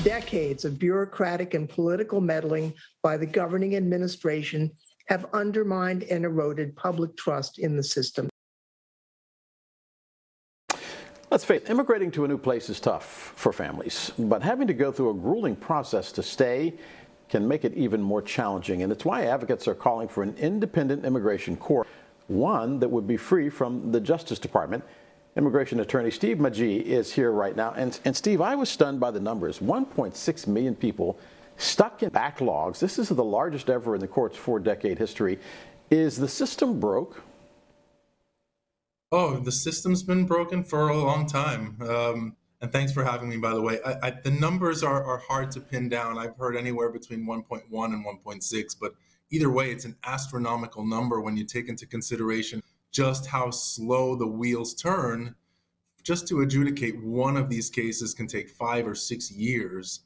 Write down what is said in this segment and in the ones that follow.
Decades of bureaucratic and political meddling by the governing administration have undermined and eroded public trust in the system. Let's face it, immigrating to a new place is tough for families, but having to go through a grueling process to stay can make it even more challenging. And it's why advocates are calling for an independent immigration court, one that would be free from the Justice Department. Immigration attorney Steve Maggi is here right now. And Steve, I was stunned by the numbers. 1.6 million people stuck in backlogs. This is the largest ever in the court's 4-decade history. Is the system broke? Oh, the system's been broken for a long time. And thanks for having me, by the way. The numbers are hard to pin down. I've heard anywhere between 1.1 and 1.6, but either way, it's an astronomical number when you take into consideration just how slow the wheels turn. Just to adjudicate one of these cases can take 5 or 6 years,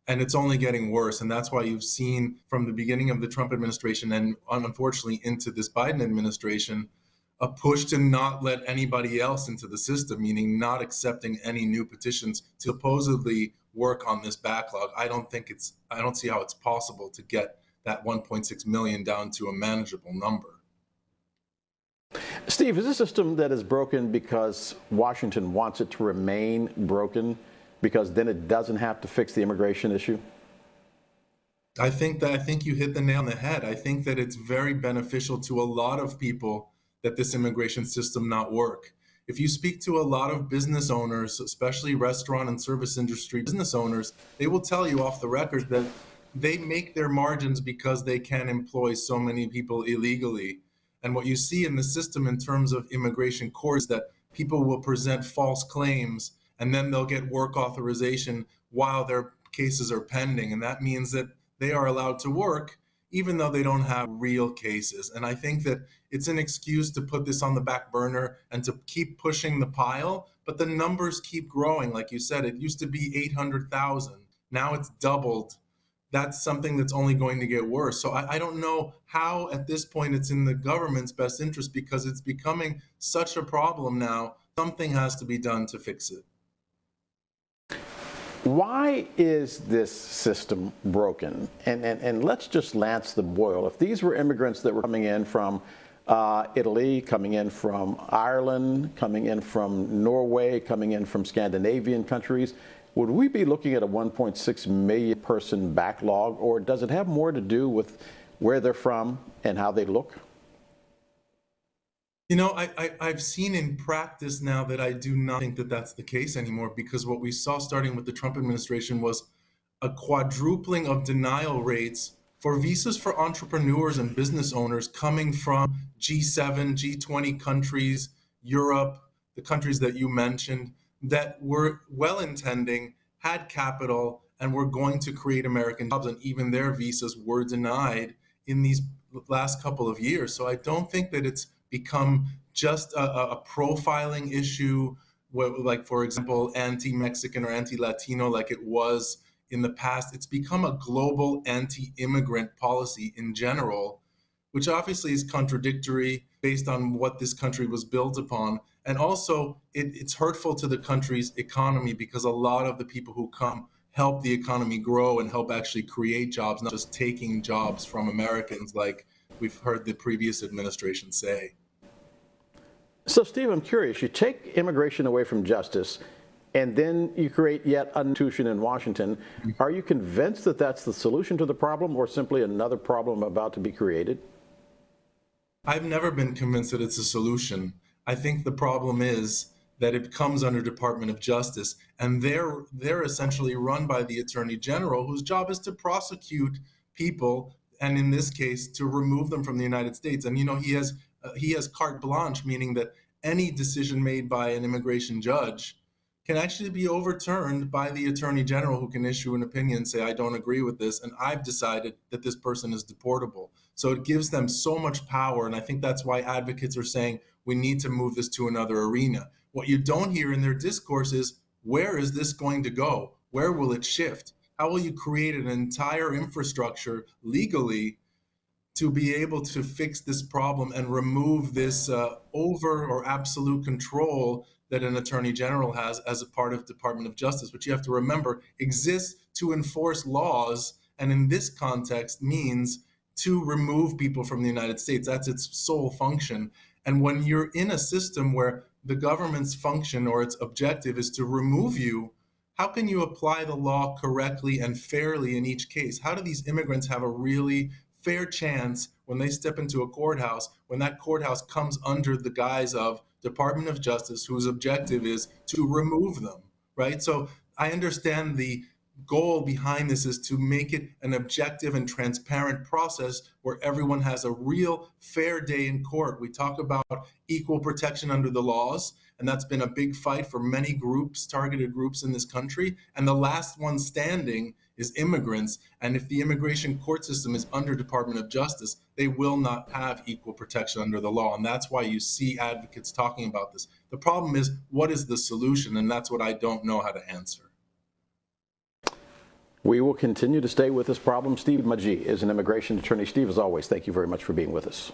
and it's only getting worse. And that's why you've seen from the beginning of the Trump administration and unfortunately into this Biden administration, a push to not let anybody else into the system, meaning not accepting any new petitions to supposedly work on this backlog. I don't see how it's possible to get that 1.6 million down to a manageable number. Steve, is this a system that is broken because Washington wants it to remain broken because then it doesn't have to fix the immigration issue? I think you hit the nail on the head. I think that it's very beneficial to a lot of people that this immigration system not work. If you speak to a lot of business owners, especially restaurant and service industry business owners, they will tell you off the record that they make their margins because they can employ so many people illegally. And what you see in the system in terms of immigration courts is that people will present false claims and then they'll get work authorization while their cases are pending. And that means that they are allowed to work even though they don't have real cases. And I think that it's an excuse to put this on the back burner and to keep pushing the pile, but the numbers keep growing. Like you said, it used to be 800,000. Now it's doubled. That's something that's only going to get worse. So I don't know how at this point it's in the government's best interest because it's becoming such a problem now. Something has to be done to fix it. Why is this system broken? And let's just lance the boil. If these were immigrants that were coming in from Italy, coming in from Ireland, coming in from Norway, coming in from Scandinavian countries, would we be looking at a 1.6 million person backlog, or does it have more to do with where they're from and how they look? You know, I've seen in practice now that I do not think that that's the case anymore, because what we saw starting with the Trump administration was a quadrupling of denial rates for visas for entrepreneurs and business owners coming from G7, G20 countries, Europe, the countries that you mentioned, that were well-intending, had capital, and were going to create American jobs, and even their visas were denied in these last couple of years. So I don't think that it's become just a profiling issue, like, for example, anti-Mexican or anti-Latino like it was in the past. It's become a global anti-immigrant policy in general, which obviously is contradictory based on what this country was built upon. And also, it's hurtful to the country's economy because a lot of the people who come help the economy grow and help actually create jobs, not just taking jobs from Americans like we've heard the previous administration say. So, Steve, I'm curious. You take immigration away from justice, and then you create yet an institution in Washington. Are you convinced that that's the solution to the problem, or simply another problem about to be created? I've never been convinced that it's a solution. I think the problem is that it comes under Department of Justice, and they're essentially run by the Attorney General, whose job is to prosecute people, and in this case, to remove them from the United States. And you know, he has carte blanche, meaning that any decision made by an immigration judge can actually be overturned by the Attorney General, who can issue an opinion and say, I don't agree with this, and I've decided that this person is deportable. So it gives them so much power, and I think that's why advocates are saying we need to move this to another arena. What you don't hear in their discourse is, where is this going to go? Where will it shift? How will you create an entire infrastructure legally to be able to fix this problem and remove this over or absolute control that an attorney general has as a part of Department of Justice, which you have to remember exists to enforce laws, and in this context means to remove people from the United States. That's its sole function. And when you're in a system where the government's function or its objective is to remove you, how can you apply the law correctly and fairly in each case? How do these immigrants have a really fair chance when they step into a courthouse, when that courthouse comes under the guise of Department of Justice, whose objective is to remove them, right? So I understand the goal behind this is to make it an objective and transparent process where everyone has a real fair day in court. We talk about equal protection under the laws, and that's been a big fight for many groups, targeted groups in this country. And the last one standing is immigrants. And if the immigration court system is under Department of Justice, they will not have equal protection under the law. And that's why you see advocates talking about this. The problem is, what is the solution? And that's what I don't know how to answer. We will continue to stay with this problem. Steve Maggi is an immigration attorney. Steve, as always, thank you very much for being with us.